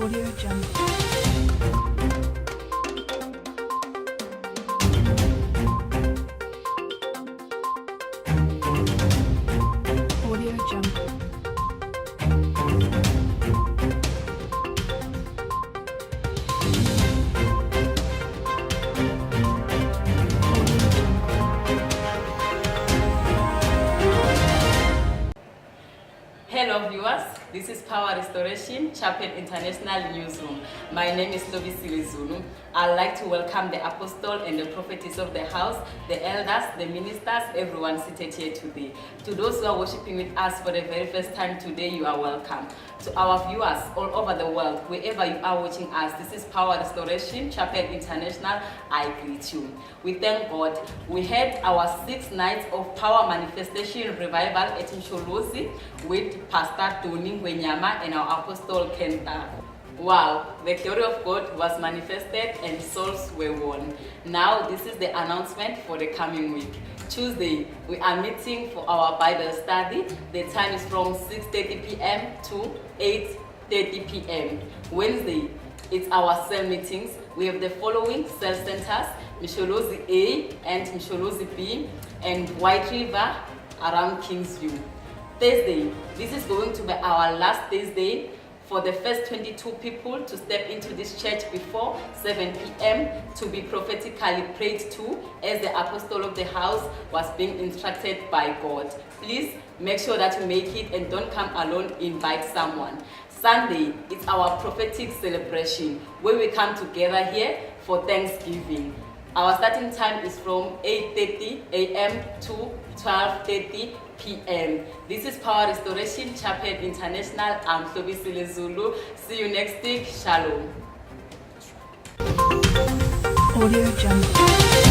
Audio Jungle. Audio Jungle. Hello viewers, this is Power Restoration Chapel International Newsroom. My name is Zulu. I'd like to welcome the apostle and the prophetess of the house, the elders, the ministers, everyone seated here today. To those who are worshiping with us for the very first time today, you are welcome. To our viewers all over the world, wherever you are watching us, this is Power Restoration Chapel International. I greet you. We thank God. We had our 6 nights of power manifestation revival at Msholozi with Pastor Tony Wenyama and our apostle Kenta. Wow, the glory of God was manifested and souls were won. Now this is the announcement for the coming week. Tuesday, we are meeting for our Bible study. The time is from 6:30 p.m. to 8:30 p.m. Wednesday, it's our cell meetings. We have the following cell centers: Msholozi A and Msholozi B, and White River around Kingsview. Thursday, this is going to be our last Thursday for the first 22 people to step into this church before 7 p.m. to be prophetically prayed to as the apostle of the house was being instructed by God. Please make sure that you make it and don't come alone, invite someone. Sunday is our prophetic celebration where we come together here for Thanksgiving. Our starting time is from 8:30 a.m. to 12:30 p.m. This is Power Restoration Chapel International. I'm Zulu. See you next week. Shalom. Audio Jungle.